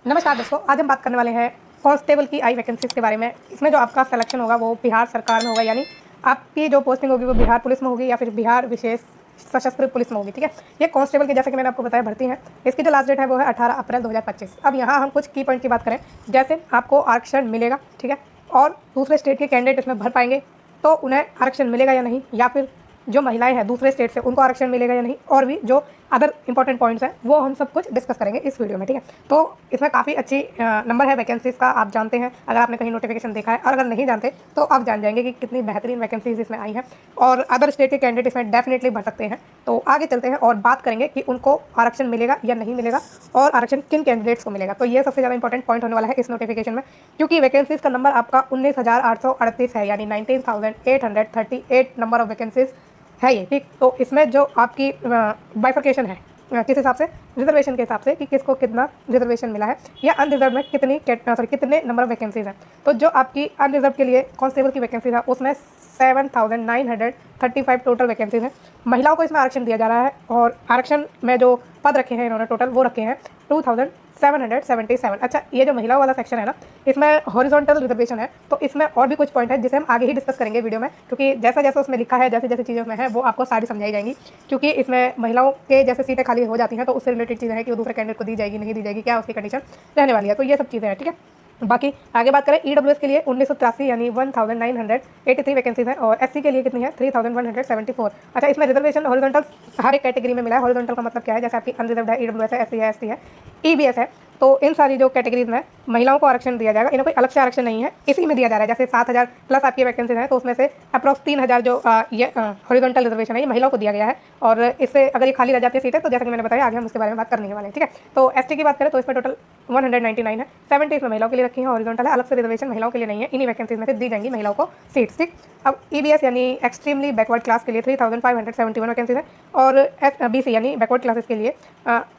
नमस्कार दोस्तों, आज हम बात करने वाले हैं कांस्टेबल की आई वैकेंसीज़ के बारे में। इसमें जो आपका सिलेक्शन होगा वो बिहार सरकार में होगा, यानी आपकी जो पोस्टिंग होगी वो बिहार पुलिस में होगी या फिर बिहार विशेष सशस्त्र पुलिस में होगी। ठीक है, ये कांस्टेबल की जैसे कि मैंने आपको बताया भर्ती है। इसकी जो लास्ट डेट है वो है 18 अप्रैल 2025। अब यहाँ हम कुछ की पॉइंट की बात करें, जैसे आपको आरक्षण मिलेगा, ठीक है, और दूसरे स्टेट के कैंडिडेट इसमें भर पाएंगे तो उन्हें आरक्षण मिलेगा या नहीं, या फिर जो महिलाएं हैं दूसरे स्टेट से उनको आरक्षण मिलेगा या नहीं, और भी जो अदर इंपॉर्टेंट पॉइंट्स हैं वो हम सब कुछ डिस्कस करेंगे इस वीडियो में। ठीक है, तो इसमें काफ़ी अच्छी नंबर है वैकेंसीज़ का, आप जानते हैं अगर आपने कहीं नोटिफिकेशन देखा है, और अगर नहीं जानते तो आप जान जाएंगे कि कितनी बेहतरीन वैकेंसीज इसमें आई हैं और अदर स्टेट के कैंडिडेट इसमें डेफिनेटली भर सकते हैं। तो आगे चलते हैं और बात करेंगे कि उनको आरक्षण मिलेगा या नहीं मिलेगा और आरक्षण किन कैंडिडेट्स को मिलेगा। तो ये सबसे ज़्यादा इंपॉर्टेंट पॉइंट होने वाला है इस नोटिफिकेशन में, क्योंकि वैकेंसीज का नंबर आपका 19,838 है, यानी 19,838 नंबर ऑफ वैकेंसीज है ये। ठीक, तो इसमें जो आपकी बाइफर्केशन है किस हिसाब से, रिजर्वेशन के हिसाब से कि किसको कितना रिजर्वेशन मिला है या अनरिजर्व में कितने नंबर ऑफ वैकेंसीज हैं। तो जो आपकी अनरिजर्व के लिए कांस्टेबल की वैकेंसीज है उसमें 7,935 टोटल वैकेंसीज हैं। महिलाओं को इसमें आरक्षण दिया जा रहा है और आरक्षण में जो पद रखे हैं इन्होंने टोटल वो रखे हैं 2,777। अच्छा, ये जो महिलाओं वाला सेक्शन है ना, इसमें हॉरिजॉन्टल रिजर्वेशन है, तो इसमें और भी कुछ पॉइंट है जिसे हम आगे ही डिस्कस करेंगे वीडियो में, क्योंकि जैसा जैसा उसमें लिखा है, जैसे जैसे चीज़ें उसमें है वो आपको सारी समझाई जाएंगी। क्योंकि इसमें महिलाओं के जैसे सीटें खाली हो जाती हैं तो उससे रिलेटेड चीज़ें हैं कि वो दूसरे कैंडिडेट को दी जाएगी नहीं दी जाएगी, क्या उसकी कंडीशन रहने वाली है, तो ये सब चीज़ें हैं। ठीक है, बाकी आगे बात करें ईडब्ल्यूएस के लिए 1983 यानी 1983 वैकेंसीज है, और एससी के लिए कितनी है 3174। अच्छा, इसमें रिजर्वेशन हॉरिजॉन्टल हर एक कैटेगरी में मिला है। हॉरिजॉन्टल का मतलब क्या है, जैसे आपकी अनरिजर्व है, ईडब्ल्यूएस है, एससी है, एसटी है, ईबीएस है, तो इन सारी जो कैटेगरीज में महिलाओं को आरक्षण दिया जाएगा। इन्हें कोई अलग से आरक्षण नहीं है, इसी में दिया जा रहा है। जैसे 7,000 प्लस आपकी वैकेंसीज हैं तो उसमें से अप्रॉक्स 3,000 जो ये हॉरिजॉन्टल रिजर्वेशन है ये महिलाओं को दिया गया है, और इससे अगर ये खाली रह जाती है सीटें तो जैसे कि मैंने बताया आगे हम उसके बारे में बात करने वाले हैं। ठीक है, तो एसटी की बात करें तो इसमें टोटल 199 है, 70 इसमें महिलाओं के लिए रखी है, हॉरिजॉन्टल है, अलग से रिजर्वेशन महिलाओं के लिए नहीं है, इन्हीं वैकेंसीज में से दी जाएंगी महिलाओं को सीट्स। ठीक, अब ईबीएस यानी एक्सट्रीमली बैकवर्ड क्लास के लिए 3,571 वैकेंसीज है, और बीसी यानी बैकवर्ड क्लासेस के लिए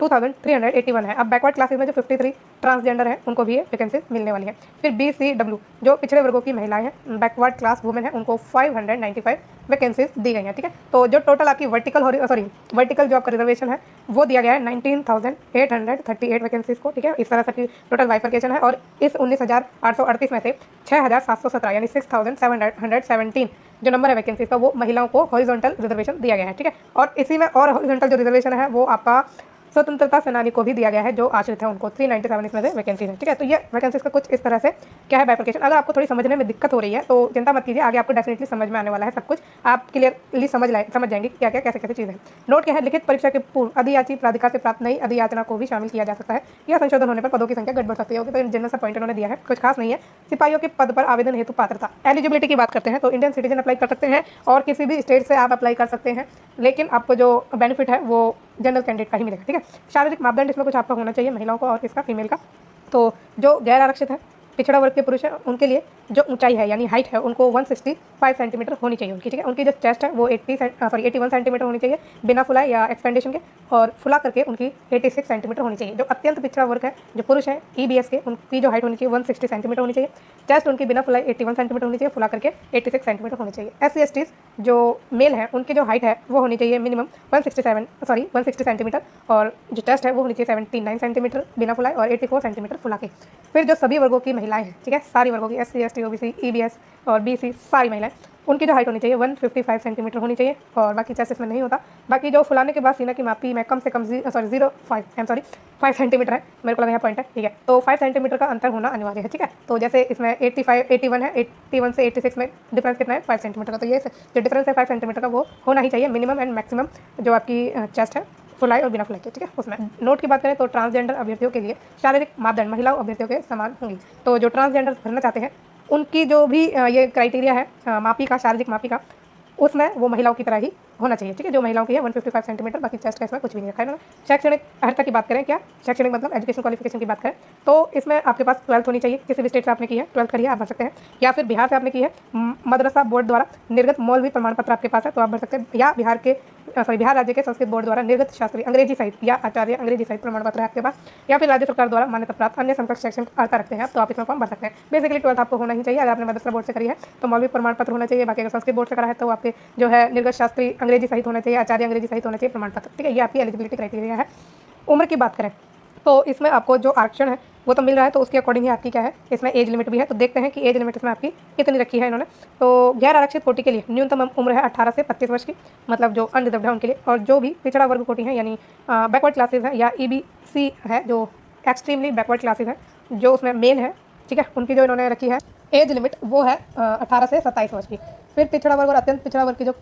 2,381 है। अब बैकवर्ड क्लासेस में जो 53 ट्रांसजेंडर हैं उनको भी ये वैकेंसीज मिलने वाली है। फिर BCW जो पिछड़े वर्गों की महिलाएं हैं, बैकवर्ड क्लास वुमेन है, उनको 595 वैकेंसीज दी गई हैं। ठीक है, तो जो टोटल आपकी वर्टिकल जो आपका रिजर्वेशन है वो दिया गया है 19,838 वैकेंसीज को। ठीक है, इस तरह से टोटल बाइफर्केशन है, और इस 19,838 में से 6,717 यानी 6,717 जो नंबर है वैकेंसीज का वो महिलाओं को हॉरिजॉन्टल रिजर्वेशन दिया गया है। ठीक है, और इसी में और हॉरिजॉन्टल जो रिजर्वेशन है वो आपका स्वतंत्रता सेनानी को भी दिया गया है, जो आश्रित है उनको 397 इसमें से वैकेंसी है। ठीक है, तो ये वैकेंसीज का कुछ इस तरह से क्या है बाइफर्केशन। अगर आपको थोड़ी समझने में दिक्कत हो रही है तो चिंता मत कीजिए, आगे आपको डेफिनेटली समझ में आने वाला है, सब कुछ आप क्लियरली समझ जाएंगे कि क्या क्या कैसे कैसे चीज़ें हैं। नोट क्या है, लिखित परीक्षा के पूर्व अधियाची प्राधिकार से प्राप्त नई अधियाचना को भी शामिल किया जा सकता है, या संशोधन होने पर पदों की संख्या घट बढ़ सकती है। तो जनरल सा पॉइंट उन्होंने दिया है, कुछ खास नहीं है। सिपाहियों के पद पर आवेदन हेतु पात्रता एलिजिबिलिटी की बात करते हैं तो इंडियन सिटीजन अप्लाई कर सकते हैं और किसी भी स्टेट से आप अप्लाई कर सकते हैं, लेकिन आपको जो बेनिफिट है वो जनरल कैंडिडेट का ही मिलेगा। ठीक है, शारीरिक मापदंड इसमें कुछ आपका होना चाहिए महिलाओं को और इसका फीमेल का। तो जो गैर आरक्षित है, पिछड़ा वर्ग के पुरुष हैं, उनके लिए जो ऊंचाई है यानी हाइट है उनको 165 सेंटीमीटर होनी चाहिए उनकी। ठीक है, उनकी जो चेस्ट है वो 81 सेंटीमीटर होनी चाहिए बिना फुलाए या एक्सपेंडेशन के, और फुला करके उनकी 86 सेंटीमीटर होनी चाहिए। जो अत्यंत पिछड़ा वर्ग है, जो पुरुष है ईबीएस के, उनकी जो हाइट होनी चाहिए 160 सेंटीमीटर होनी चाहिए, चेस्ट उनकी बिना फुलाई 81 सेंटीमीटर होनी चाहिए, फुला करके 86 सेंटीमीटर होनी चाहिए। SC/STs जो मेल है उनकी जो हाइट है वो होनी चाहिए मिनिमम 160 सेंटीमीटर, और जो चेस्ट है वो होनी चाहिए 79 सेंटीमीटर बिना फुलाए और 84 सेंटीमीटर फुला के। फिर जो सभी वर्गों की महिलाएं हैं, ठीक है, सारी वर्गों की SC ST OBC EBS और BC सारी महिलाएं, उनकी जो हाइट होनी चाहिए 155 सेंटीमीटर होनी चाहिए, और बाकी चेस्ट इसमें नहीं होता। बाकी जो फुलाने के बाद सीना की मापी में कम से कम 5 सेंटीमीटर है, मेरे को लगा यहाँ पॉइंट है। ठीक है, तो 5 सेंटीमीटर का अंतर होना अनिवार्य है। ठीक है, तो जैसे इसमें 81 है, 81 से 86 में डिफरेंस कितना है 5 सेंटीमीटर का, तो ये जो डिफरेंस है 5 सेंटीमीटर का वो होना ही चाहिए मिनिमम एंड मैक्सिमम जो आपकी चेस्ट है फुलाई और बिना फुलाई के। ठीक है, उसमें नोट की बात करें तो ट्रांसजेंडर अभ्यर्थियों के लिए शारीरिक मापदंड महिलाओं अभ्यर्थियों के समान होंगी। तो जो ट्रांसजेंडर भरना चाहते हैं उनकी जो भी ये क्राइटेरिया है मापी का, शारीरिक मापी का, उसमें वो महिलाओं की तरह ही होना चाहिए। ठीक है, जो महिलाओं की है 155 सेंटीमीटर, बाकी चेस्ट का इसमें कुछ भी नहीं रखा है ना। शैक्षणिक अर्हता की बात करें, क्या शैक्षणिक मतलब एजुकेशन क्वालिफिकेशन की बात करें तो इसमें आपके पास 12th होनी चाहिए, किसी भी स्टेट से आपने की है 12th करिए आप भर सकते हैं, या फिर बिहार से आपने की है मदरसा बोर्ड द्वारा निर्गत मौलवी प्रमाण पत्र आपके पास है तो आप भर सकते हैं, या बिहार राज्य के संस्कृत बोर्ड द्वारा निर्गत शास्त्री अंग्रेजी साहित्य या आचार्य अंग्रेजी साहित्य प्रमाण पत्र है आपके पास, या फिर राज्य सरकार द्वारा मान्यता प्राप्त अन्य समकक्ष शैक्षणिक अर्हता रखते हैं तो आप इसमें फॉर्म भर सकते हैं। बेसिकली 12th आपको होना ही चाहिए। अगर आपने मदरसा बोर्ड से करी है तो मौलवी प्रमाण पत्र होना चाहिए, बाकी अगर संस्कृत बोर्ड से करा है तो आपके जो है निर्गत शास्त्री अंग्रेजी साहित्य होना चाहिए, आचार्य अंग्रेजी साहित्य होना चाहिए प्रमाण पत्र। ठीक है, ये आपकी एलिजिबिलिटी क्राइटेरिया है। उम्र की बात करें तो इसमें आपको जो आरक्षण है वो तो मिल रहा है, तो उसके अकॉर्डिंग ही आपकी क्या है, इसमें एज लिमिट भी है। तो देखते हैं कि एज लिमिट इसमें आपकी कितनी रखी है इन्होंने। तो गैर आरक्षित कोटि के लिए न्यूनतम उम्र है 18 से 35 वर्ष की, मतलब जो अनरिजर्व्ड है उनके लिए। और जो भी पिछड़ा वर्ग कोटि है यानी बैकवर्ड क्लासेज है या EBC है, जो एक्सट्रीमली बैकवर्ड क्लासेज है, जो उसमें मेल है, ठीक है, उनकी जो इन्होंने रखी है एज लिमिट वो है 18 से 27 वर्ष की। फिर पिछड़ा वर्ग और अत्यंत पिछड़ा वर्ग की जो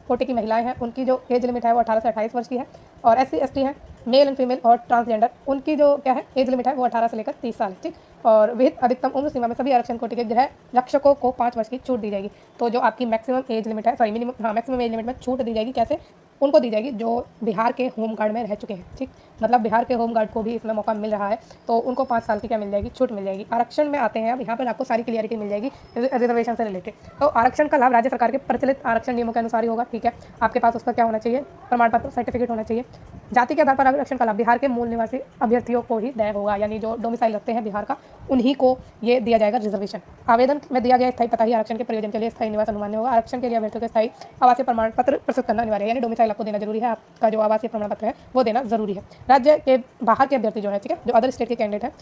कोटि की महिलाएं हैं उनकी जो एज लिमिट है वो 18 से 28 वर्ष की है। और SC ST है, मेल एंड फीमेल और ट्रांसजेंडर, उनकी जो क्या है एज लिमिट है वो 18 से लेकर 30 साल है, ठीक। और विहित अधिकतम उम्र सीमा में सभी आरक्षण कोटि के गृह रक्षकों को 5 वर्ष की छूट दी जाएगी। तो जो आपकी मैक्सिमम एज लिमिट है, सॉरी मिनिमम, हाँ मैक्सिमम एज लिमिट में छूट दी जाएगी। कैसे? उनको दी जाएगी जो बिहार के होम गार्ड में रह चुके हैं, ठीक। मतलब बिहार के होम गार्ड को भी इसमें मौका मिल रहा है, तो उनको 5 साल की क्या मिल जाएगी, छूट मिल जाएगी। आरक्षण में आते हैं अब, यहाँ पर आपको सारी क्लियरिटी मिल जाएगी रिजर्वेशन से रिलेटेड। तो आरक्षण का लाभ राज्य सरकार के प्रचलित आरक्षण नियमों के अनुसार ही होगा, ठीक है। आपके पास उसका क्या होना चाहिए, प्रमाण पत्र, सर्टिफिकेट होना चाहिए। जाति के आधार पर आरक्षण का लाभ बिहार के मूल निवासी अभ्यर्थियों को ही तय होगा, यानी जो डोमिसाइल रखते हैं बिहार का, उन्हीं को ये दिया जाएगा रिजर्वेशन। आवेदन में दिया गया स्थायी पता ही आरक्षण के प्रयोजन के लिए स्थायी निवास अनुमान्य होगा। आरक्षण के लिए अभ्यर्थियों के स्थायी आवासीय प्रमाण पत्र प्रस्तुत करना अनिवार्य है, यानी डोमिसाइल आपको देना जरूरी है, आपका जो आवासीय प्रमाण पत्र है वो देना जरूरी है। राज्य के बाहर के अभ्यर्थी जो है, ठीक है, जो अदर स्टेट के कैंडिडेट हैं,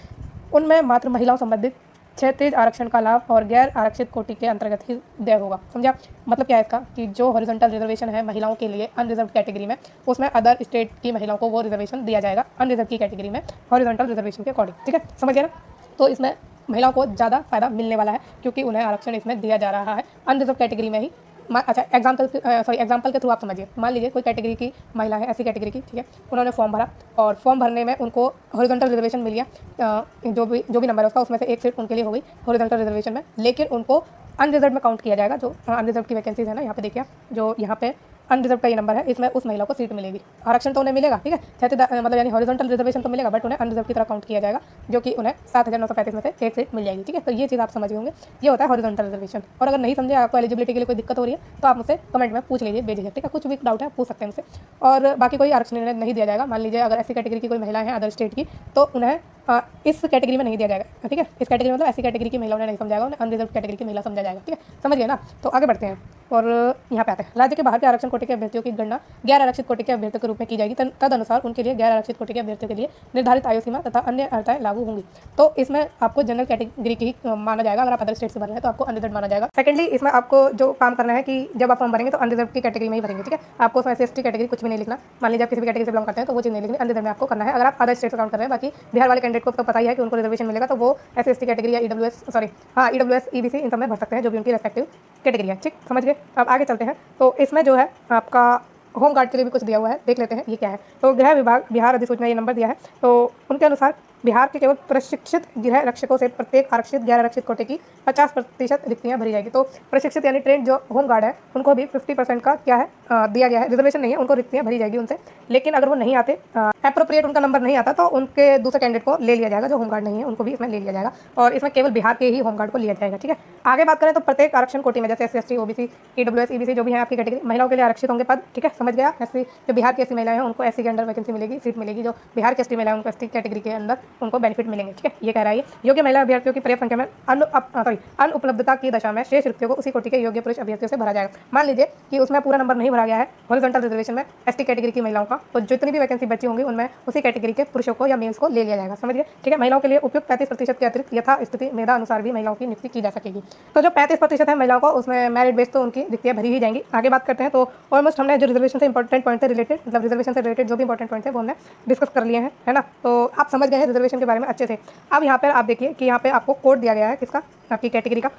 उनमें मात्र महिलाओं संबंधित क्षैतिज आरक्षण का लाभ और गैर आरक्षित कोटि के अंतर्गत ही देय होगा। समझा? मतलब क्या है इसका, कि जो हॉरिजॉन्टल रिजर्वेशन है महिलाओं के लिए अनरिजर्व कैटेगरी में, उसमें अदर स्टेट की महिलाओं को वो रिजर्वेशन दिया जाएगा अनरिजर्व की कैटेगरी में हॉरिजॉन्टल रिजर्वेशन के अकॉर्डिंग, ठीक है, समझ गया ना। तो इसमें महिलाओं को ज़्यादा फायदा मिलने वाला है, क्योंकि उन्हें आरक्षण इसमें दिया जा रहा है अनरिजर्व कैटेगरी में ही। अच्छा, एग्जाम्पल के थ्रू आप समझिए। मान लीजिए कोई कैटेगरी की महिला है, ऐसी कैटेगरी की, ठीक है, उन्होंने फॉर्म भरा और फॉर्म भरने में उनको हॉरिजॉन्टल रिजर्वेशन मिल गया, जो भी नंबर है उसका, उसमें से एक सीट उनके लिए हो गई हॉरिजॉन्टल रिजर्वेशन में, लेकिन उनको अनरिजर्व में काउंट किया जाएगा। जो अनरिजर्व की वैकेंसीज है ना, यहाँ पे देखिए, जो यहाँ पे अनरिजर्व का ये नंबर है, इसमें उस महिला को सीट मिलेगी। आरक्षण तो उन्हें मिलेगा, ठीक है, मतलब यानी हॉरिजॉन्टल रिजर्वेशन तो मिलेगा, बट उन्हें अनरिजर्व की तरह काउंट किया जाएगा, जो कि उन्हें 7,935 में से एक सीट मिल जाएगी, ठीक है। तो ये चीज़ आप समझ होंगे, ये होता है हॉरिजॉन्टल रिजर्वेशन। और अगर नहीं समझे, आपको एलिजिबिलिटी के लिए कोई दिक्कत हो रही है, तो आप मुझसे कमेंट में पूछ लीजिए, भेजिए, ठीक है। कुछ भी डाउट है पूछ सकते हैं मुझसे। और बाकी कोई आरक्षण नहीं दिया जाएगा। मान लीजिए अगर ऐसी कैटेगरी की कोई महिला है अदर स्टेट की, तो उन्हें इस कैटेगरी में नहीं दिया जाएगा, ठीक है। इस कैटेगरी मतलब ऐसी कैटेगरी की महिलाओं ने नहीं समझा जाएगा, उन्हें अनरिजर्व कैटेगरी की महिला समझा जाएगा, ठीक है, समझ गए ना। तो आगे बढ़ते हैं और यहाँ पे आते हैं। राज्य के बाहर के आरक्षण कोटि के अभ्यर्थियों की गणना गैर आरक्षित कोटि के अभ्यर्थियों के रूप में की जाएगी। तदनुसार उनके लिए गैर आरक्षित कोटि के अभ्यर्थियों के लिए निर्धारित आयु सीमा तथा अन्य अर्हताएं लागू होंगी। तो इसमें आपको जनरल कैटेगरी की माना जाएगा। अगर आप अदर स्टेट से भर रहे हैं तो आपको अनरिजर्व माना जाएगा। सेकेंडली, इसमें आपको जो काम करना है कि जब आप फॉर्म भरेंगे तो अनरिजर्व की कैटेगरी में ही भरेंगे, ठीक है। आपको उसमें SC कैटेगरी कुछ भी नहीं लिखना। मान लीजिए आप किसी भी कैटेगरी से बिलोंग करते हैं तो वो चीज़ नहीं लिखनी, अनरिजर्व में आपको करना है। अगर आप अदर स्टेट से काउंट कर रहे हैं, बाकी बिहार वाले कैंडिडेट को तो पता ही है कि उनको रिजर्वेशन मिलेगा, तो वो SC ST कैटेगरी या EWS EBC इन सब में भर सकते हैं, जो भी उनकी रेस्पेक्टिव कैटेगरी है, ठीक, समझ गए। अब आगे चलते हैं। तो इसमें जो है आपका होम गार्ड के लिए भी कुछ दिया हुआ है, देख लेते हैं ये क्या है। तो गृह विभाग बिहार अधिसूचना ये नंबर दिया है। तो उनके अनुसार बिहार के केवल प्रशिक्षित गृह रक्षकों से प्रत्येक आरक्षित गैर आरक्षित कोटे की 50% रिक्तियाँ भरी जाएगी। तो प्रशिक्षित यानी ट्रेंड जो होम गार्ड है उनको भी 50% का क्या है दिया गया है, रिजर्वेशन नहीं है, उनको रिक्तियाँ भरी जाएगी उनसे। लेकिन अगर वो नहीं आते, अप्रोप्रिएट उनका नंबर नहीं आता, तो उनके दूसरे कैंडिडेट को ले लिया जाएगा, जो होम गार्ड नहीं है उनको भी इसमें ले लिया जाएगा। और इसमें केवल बिहार के ही होम गार्ड को लिया जाएगा, ठीक है। आगे बात करें तो प्रत्येक आरक्षण कोटि में जैसे SC ST OBC EWS EBC जो भी है आपकी कैटेगरी, महिलाओं के लिए आरक्षित होंगे पद, ठीक है, समझ गया। SC जो बिहार की SC महिलाएं हैं उनको SC के अंडर वैकेंसी मिलेगी, सीट मिलेगी। जो बिहार के ST महिलाएं उनको ST कैटेगरी के अंदर उनको बेनिफिट मिलेंगे, ठीक है, ये कह रहा है। योग्य महिला अभ्यर्थियों की पर्याप्त संख्या में अनुपलब्धता की दशा में शेष रिक्तियों को उसी कोटि के योग्य पुरुष अभ्यर्थियों से भरा जाएगा। मान लीजिए कि उसमें पूरा नंबर नहीं भरा गया है हॉरिजॉन्टल रिजर्वेशन में ST कैटेगरी की महिलाओं का, तो जितनी भी वैकेंसी बची होंगी उनमें उसी कैटेगरी के पुरुषों को या मेल्स को ले लिया जाएगा, समझिए, ठीक है। महिलाओं के लिए उपयुक्त 35% के अतिरिक्त यथा स्थिति मेधा अनुसार भी महिलाओं की नियुक्ति की जा सकेगी। तो जो 35% है महिलाओं को, उसमें मेरिट बेस तो उनकी रिक्तियाँ भरी ही जाएंगी। आगे बात करते हैं। तो ऑलमोस्ट हमने जो रिजर्वेशन से इंपॉर्टेंट पॉइंट से रिलेटेड, मतलब रिजर्वेशन से रिलेटेड जो भी इंपॉर्टेंट पॉइंट है वो हमने डिस्कस कर लिए हैं, है ना। तो आप समझ गए हैं रिजर्वेशन के बारे में अच्छे से। अब यहाँ पर आप देखिए कि यहाँ पे आपको कोड दिया गया है किसका, आपकी कैटेगरी का।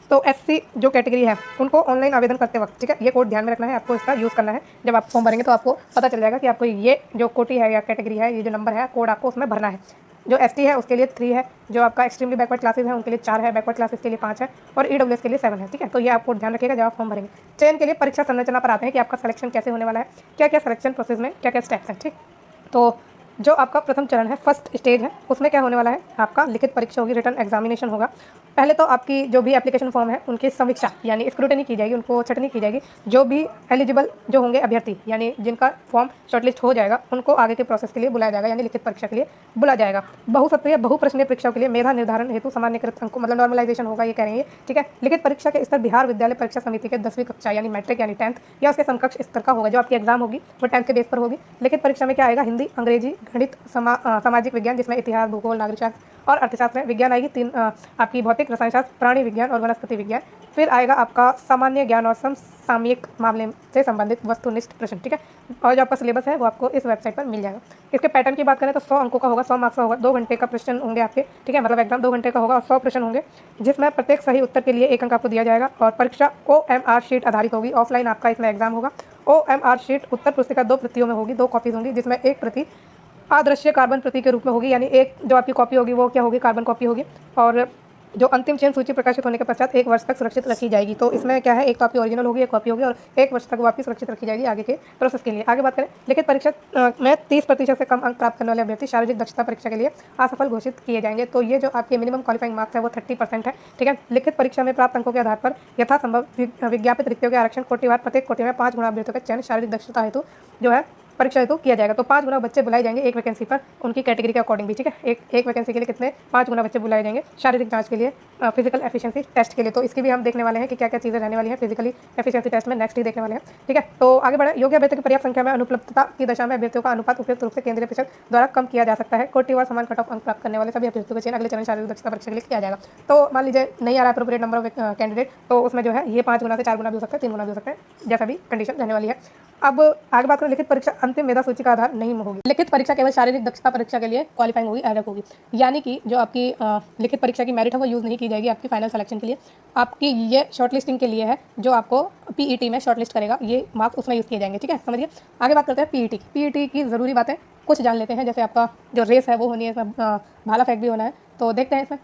तो SC जो कैटेगरी है उनको ऑनलाइन आवेदन करते वक्त, ठीक है, ये कोड ध्यान में रखना है, आपको इसका यूज़ करना है। जब आप फॉर्म भरेंगे तो आपको पता चल जाएगा कि आपको ये जो कोटि है या कैटेगरी है, ये जो नंबर है, कोड आपको उसमें भरना है। जो ST है उसके लिए 3 है, जो आपका एक्सट्रीमली बैकवर्ड क्लासेस है उनके लिए 4 है, बैकवर्ड क्लासेस के लिए 5 है, और EWS के लिए 7 है, ठीक है। तो ये आपको ध्यान रखिएगा जब आप फॉर्म भरेंगे। चयन के लिए परीक्षा संरचना पर आते हैं कि आपका सिलेक्शन कैसे होने वाला है, क्या क्या सिलेक्शन प्रोसेस में क्या क्या स्टेप्स हैं, ठीक। तो जो आपका प्रथम चरण है, फर्स्ट स्टेज है, उसमें क्या होने वाला है, आपका लिखित परीक्षा होगी, रिटन एग्जामिनेशन होगा। पहले तो आपकी जो भी एप्लीकेशन फॉर्म है उनकी समीक्षा यानी स्क्रूटनी की जाएगी, उनको छटनी की जाएगी। जो भी एलिजिबल जो होंगे अभ्यर्थी यानी जिनका फॉर्म शॉर्टलिस्ट हो जाएगा उनको आगे के प्रोसेस के लिए बुलाया जाएगा, यानी लिखित परीक्षा के लिए बुलाया जाएगा। बहुसत्रीय बहुप्रश्नीय परीक्षाओं के लिए मेधा निर्धारण हेतु सामान्यकृत अंकों मतलब नॉर्मलाइजेशन होगा, ये कह रहे हैं, ठीक है। लिखित परीक्षा के स्तर बिहार विद्यालय परीक्षा समिति के 10वीं कक्षा यानी मैट्रिक यानी 10th या उसके समकक्ष स्तर का होगा। जो आपकी एग्जाम होगी वो 10th के बेस पर होगी। लिखित परीक्षा में क्या आएगा, हिंदी, अंग्रेजी, गणित, सामाजिक विज्ञान जिसमें इतिहास, भूगोल, नागरिक शास्त्र और अर्थशास्त्र है। विज्ञान आएगी 3 आपकी भौतिक, रसायन शास्त्र, प्राणी विज्ञान और वनस्पति विज्ञान। फिर आएगा आपका सामान्य ज्ञान और समसामयिक मामले से संबंधित वस्तुनिष्ठ प्रश्न, ठीक है। और जो आपका सिलेबस है वो आपको इस वेबसाइट पर मिल जाएगा। इसके पैटर्न की बात करें तो 100 अंकों का होगा, 100 मार्क्स का होगा, 2 घंटे का प्रश्न होंगे आपके, ठीक है। मतलब एग्जाम 2 घंटे का होगा और 100 प्रश्न होंगे, जिसमें प्रत्येक सही उत्तर के लिए 1 अंक आपको दिया जाएगा। और परीक्षा OMR शीट आधारित होगी। ऑफलाइन आपका इसमें एग्जाम होगा। OMR शीट उत्तर पुस्तिका 2 प्रतियों में होगी, 2 कॉपीज होंगी, जिसमें एक प्रति अदृश्य कार्बन प्रति के रूप में होगी, यानी एक जो आपकी कॉपी होगी वो क्या होगी, कार्बन कॉपी होगी। और जो अंतिम चयन सूची प्रकाशित होने के पश्चात 1 वर्ष तक सुरक्षित रखी जाएगी। तो इसमें क्या है, एक तो आपकी ओरिजिनल होगी, एक कॉपी होगी, और 1 वर्ष तक वापस सुरक्षित रखी जाएगी आगे के प्रोसेस के लिए। आगे बात करें लिखित परीक्षा में 30% से कम अंक प्राप्त करने वाले अभ्यर्थी शारीरिक दक्षता परीक्षा के लिए असफल घोषित किए जाएंगे। तो ये जो आपके मिनिमम क्वालिफाइंग मार्क्स है वो 30% है, ठीक है। लिखित परीक्षा में प्राप्त अंकों के आधार पर यथासंभव विज्ञापित रिक्तियों के आरक्षण कोटिवार प्रत्येक कोटि में 5 गुना अभ्यर्थियों का चयन शारीरिक दक्षता हेतु जो है परीक्षा हेतु किया जाएगा। तो 5 गुना बच्चे बुलाए जाएंगे एक वैकेंसी पर, उनकी कैटेगरी के अकॉर्डिंग भी, ठीक है। एक वैकेंसी के लिए कितने 5 गुना बच्चे बुलाए जाएंगे शारीरिक जांच के लिए, फिजिकल एफिशिएंसी टेस्ट के लिए। तो इसकी भी हम देखने वाले हैं कि क्या क्या चीज़ें रहने वाली हैं फिजिकली एफिशिएंसी टेस्ट में, नेक्स्ट ही देखने वाले हैं, ठीक है। तो आगे बढ़े। योग्य अभ्यर्थियों की पर्याप्त संख्या में अनुपलब्धता की दशा में अभ्यर्थियों का अनुपात उपयुक्त रूप से केंद्रीय परिषद द्वारा कम किया जा सकता है। कोटिवार समान कट ऑफ अंक प्राप्त करने वाले सभी अभ्यर्थियों का चयन अगले चरण शारीरिक दक्षता परीक्षा के लिए किया जाएगा। तो मान लीजिए नहीं आ रहा है अप्रोप्रिएट नंबर ऑफ कैंडिडेट, तो उसमें जो है ये 5 गुना से 4 गुना भी हो सकता है, 3 गुना भी हो सकता है, जैसा भी कंडीशन रहने वाली है। अब आगे बात करें, लिखित परीक्षा अंतिम मेधा सूची का आधार नहीं होगी। लिखित परीक्षा केवल शारीरिक दक्षता परीक्षा के लिए क्वालिफाइंग होगी, एडक होगी। यानी कि जो आपकी लिखित परीक्षा की मेरिट है वो यूज़ नहीं की जाएगी आपकी फाइनल सिलेक्शन के लिए। आपकी ये शॉर्टलिस्टिंग के लिए है, जो आपको PET में शॉर्टलिस्ट करेगा, ये मार्क्स उसमें यूज़ किए जाएंगे, ठीक है। समझिए। आगे बात करते हैं PET की ज़रूरी बातें कुछ जान लेते हैं। जैसे आपका जो रेस है वो होनी है, इसमें भाला फेंक भी होना है, तो देखते हैं इसमें।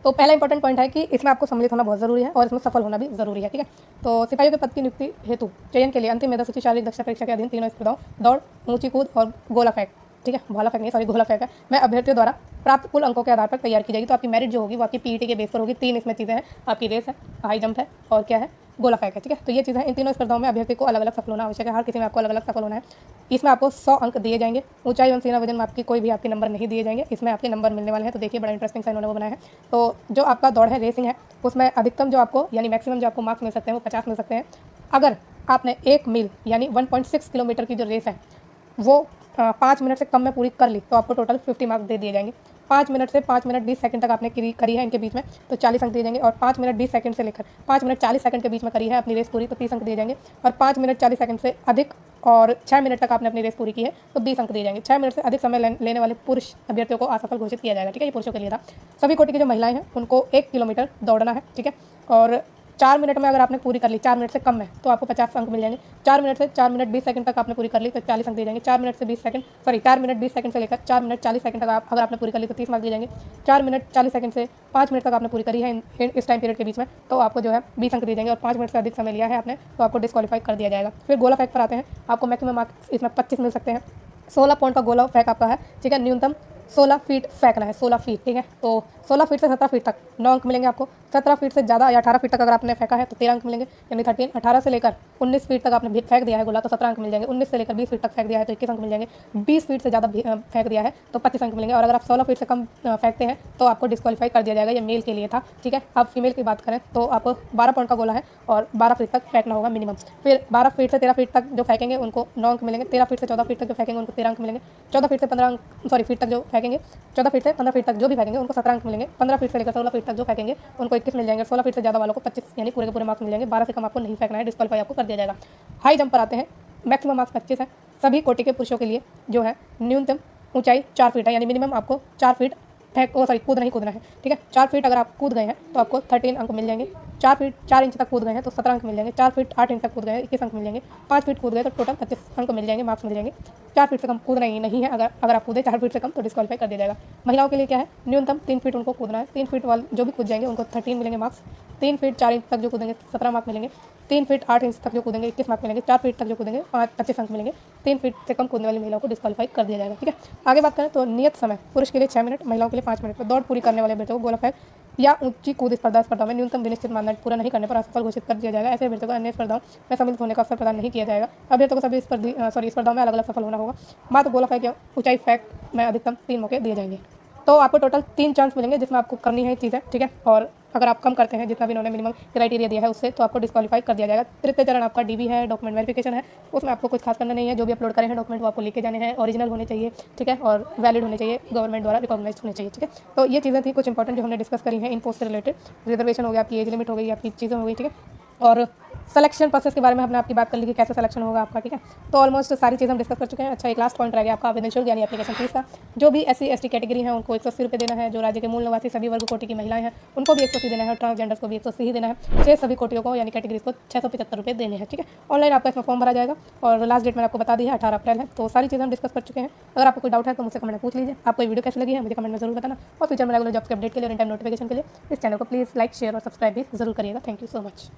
तो पहला इंपॉर्टेंट पॉइंट है कि इसमें आपको सम्मिलित होना बहुत ज़रूरी है और इसमें सफल होना भी ज़रूरी है, ठीक है। तो सिपाहियों के पद की नियुक्ति हेतु चयन के लिए अंतिम मेधा सूची शारीरिक दक्षता परीक्षा के अधीन तीनों स्पर्धाओं दौड़, ऊंची कूद और गोला फेंक, ठीक है, भाला फेंक नहीं, सॉरी, गोला फेंक है, मैं अभ्यर्थियों द्वारा प्राप्त कुल अंकों के आधार पर तैयार की जाएगी। तो आपकी मेरिट जो होगी वो आपकी PET के बेस पर होगी। 3 इसमें चीज़ें हैं, आपकी रेस है, हाई जंप है और क्या है, गोला फेंक है, ठीक है। तो ये चीज़ें हैं। इन तीनों स्पर्धाओं में अभ्यर्थी को अलग अलग सफल होना आवश्यक है। हर किसी में आपको अलग अलग सफल होना है। इसमें आपको 100 अंक दिए जाएंगे। ऊंचाई एवं सीना वजन में आपकी कोई भी आपके नंबर नहीं दिए जाएंगे, इसमें आपके नंबर मिलने वाले हैं। तो देखिए बड़ा इंटरेस्टिंग सा इन्होंने वो बनाया है। तो जो आपका दौड़ है, रेसिंग है, उसमें अधिकतम जो आपको यानी मैक्सिमम जो आपको मार्क्स मिल सकते हैं वो 50 मिल सकते हैं। अगर आपने 1 मील यानी 1.6 किलोमीटर की जो रेस है वो 5 मिनट से कम में पूरी कर ली तो आपको टोटल 50 मार्क्स दे दिए जाएंगे। 5 मिनट से 5 मिनट 20 सेकंड तक आपने करी है इनके बीच में, तो 40 अंक दिए जाएंगे। और 5 मिनट 20 सेकंड से लेकर 5 मिनट 40 सेकंड के बीच में करी है अपनी रेस पूरी, तो 30 अंक दिए जाएंगे। और 5 मिनट 40 सेकंड से अधिक और 6 मिनट तक आपने अपनी रेस पूरी की है तो 20 अंक दिए जाएंगे। 6 मिनट से अधिक समय लेने वाले पुरुष अभ्यर्थियों को असफल घोषित किया जाएगा, ठीक है। ये पुरुषों के लिए था। सभी कोटि की जो महिलाएं हैं उनको 1 किलोमीटर दौड़ना है, ठीक है। और 4 मिनट में अगर आपने पूरी कर ली, 4 मिनट से कम में, तो आपको 50 अंक मिल जाएंगे। 4 मिनट से 4 मिनट 20 सेकंड तक आपने पूरी कर ली तो 40 अंक दिए जाएंगे। 4 मिनट से 20 सेकंड, सॉरी 4 मिनट 20 सेकंड से लेकर 4 मिनट 40 सेकंड तक अगर आपने पूरी कर ली तो 30 मार्क्स दिए जाएंगे। 4 मिनट 40 सेकंड से 5 मिनट तक आपने पूरी करी है इस टाइम पीरियड के बीच में, तो आपको जो है 20 अंक दिए जाएंगे। और 5 मिनट से अधिक समय लिया है आपने तो आपको डिस्क्वालीफाई कर दिया जाएगा। फिर गोला फेंक पर आते हैं। आपको मैक्सिमम मार्क्स इसमें 25 मिल सकते हैं। 16 पॉइंट का गोला फेंक आपका है, ठीक है। न्यूनतम 16 फीट फेंकना है, 16 फीट, ठीक है। तो 16 फीट से 17 फीट तक 9 अंक मिलेंगे आपको। 17 फीट से ज़्यादा या 18 फीट तक अगर आपने फेंका है तो 13 अंक मिलेंगे, यानी 13। 18 से लेकर 19 फीट तक आपने फेंक दिया है गोला तो 17 अंक मिल जाएंगे। 19 से लेकर 20 फीट तक फेंक दिया है तो 21 अंक मिल जाएंगे। 20 फीट से ज़्यादा फेंक दिया है तो 25 अंक मिलेंगे। और अगर आप 16 फीट से कम फेंकते हैं तो आपको डिस्क्वालीफाई कर दिया जाएगा। ये मेल के लिए था, ठीक है। अब फीमेल की बात करें तो आपको 12 पॉइंट का गोला है और 12 फीट तक फेंकना होगा मिनिमम। फिर 12 फीट से 13 फीट तक जो फेंकेंगे उनको 9 अंक मिलेंगे। 13 फीट से 14 फीट तक जो फेंकेंगे उनको 13 अंक मिलेंगे। 14 फीट से 15 अंक, सॉरी फीट तक जो फेंकेंगे, 14 फीट से 15 फीट तक जो भी फेंकेंगे उनको 17 अंक मिलेंगे। 15 फीट से लेकर 16 फीट तक जो फेंकेंगे उनको 21 मिल जाएंगे। 16 फीट से ज़्यादा वालों को 25 यानी पूरे के पूरे मार्क्स मिल जाएंगे। 12 से कम आपको नहीं फेंकना है, डिस्क्वालीफाई आपको कर दिया जाएगा। हाई जंप पर आते हैं। मैक्सिमम मार्क्स 25 है। सभी कोटि के पुरुषों के लिए जो है न्यूनतम ऊंचाई 4 फीट है, यानी मिनिमम आपको 4 फीट कूदना ही कूदना है, ठीक है। 4 फीट अगर आप कूद गए हैं तो आपको 13 अंक मिल जाएंगे। 4 फीट 4 इंच तक कूद गए हैं तो 17 अंक मिल जाएंगे। 4 फीट 8 इंच तक कूद गए हैं 21 अंक मिल जाएंगे। 5 फीट कूद गए तो टोटल 25 अंक मिल जाएंगे, मार्क्स मिल जाएंगे। 4 फीट से कम कूदना ही नहीं है। अगर आप कूदे 4 फीट से कम तो डिस्क्वालीफाई कर दिया जाएगा। महिलाओं के लिए क्या है, न्यूनतम 3 फीट उनको कूदना है। 3 फीट वाले जो भी कूद जाएंगे उनको 13 मिलेंगे मार्क्स। 3 फीट 4 इंच तक जो कूदेंगे 17 मार्क्स मिलेंगे। 3 फीट 8 इंच तक जो कूदेंगे 21 मार्क्स मिलेंगे। 4 फीट तक जो कूदेंगे 25 अंक मिलेंगे। 3 फीट से कम कूदने वाली महिलाओं को डिस्क्वालीफाई कर दिया जाएगा, ठीक है। आगे बात करें तो नियत समय पुरुष के लिए 6 मिनट, महिलाओं के लिए 5 मिनट पर दौड़ पूरी करने वाले अभ्यर्थियों को गोला फेंक या ऊंची कूद स्पर्धा में न्यूनतम विनिश्चित मानदंड पूरा नहीं करने पर असफल घोषित कर दिया जाएगा। ऐसे अभ्यर्थियों को अन्य स्पर्धाओं में सम्मिलित होने का अवसर प्रदान नहीं किया जाएगा। अभ्यर्थियों को सभी स्पर्धाओं में अलग अलग सफल होना होगा। मात्र गोला फेंक या ऊंचाई फेंक में अधिकतम 3 मौके दिए जाएंगे। तो आपको टोटल 3 चांस मिलेंगे जिसमें आपको करनी है चीज़ें, ठीक है। और अगर आप कम करते हैं जितना भी इन्होंने मिनिमम क्राइटेरिया दिया है उससे, तो आपको डिस्क्वालीफाई कर दिया जाएगा। तृतीय चरण आपका डीबी है, डॉक्यूमेंट वेरिफिकेशन है। उसमें आपको कुछ खास करना नहीं है, जो भी अपलोड करें हैं डॉक्यूमेंट वो आपको लेके जाने हैं, ओरिजिनल होने चाहिए, ठीक है, और वैलिड होने चाहिए, गवर्नमेंट द्वारा रिकॉग्नाइज्ड होने चाहिए, ठीक है। तो ये चीज़ें थी कुछ इंपॉर्टेंट जो हमने डिस्कस करी हैं इन पोस्ट से रिलेटेड। रिजर्वेशन हो गया, आपकी एज लिमिट हो गई, आपकी चीज़ें हो गई, ठीक है। और सिलेक्शन प्रोसेस के बारे में हमने आपकी बात कर ली कि कैसे सिलेक्शन होगा आपका, ठीक है। तो ऑलमोस्ट सारी चीज़ हम डिस्कस कर चुके हैं। अच्छा, एक लास्ट पॉइंट रह गया आपका आवेदन शुल्क यानी एप्लीकेशन फीस का। जो भी SC ST कैटेगरी है उनको 180 रुपये देना है। जो राज्य के मूल निवासी सभी वर्ग कोटि की महिलाएं हैं उनको भी 180 देना है, और ट्रांसजेंडर्स को भी 180 ही देना है। शेष सभी कोटियों को यानी कैटेगरीज को 675 रुपये देने हैं, ठीक है। ऑनलाइन आपका इसमें फॉर्म भरा जाएगा और लास्ट डेट मैंने आपको बता दी है 18 अप्रैल है। तो सारी चीज़ें हम डिस्कस कर चुके हैं। अगर आपको कोई डाउट है तो मुझसे कमेंट में पूछ लीजिए। आपको ये वीडियो कैसी लगी है मुझे कमेंट में जरूर बताना, और फ्यूचर में रेगुलर जॉब्स के अपडेट के लिए और इन टाइम नोटिफिकेशन के लिए इस चैनल को प्लीज़ लाइक, शेयर और सब्सक्राइब भी जरूर करिएगा। Thank you so much.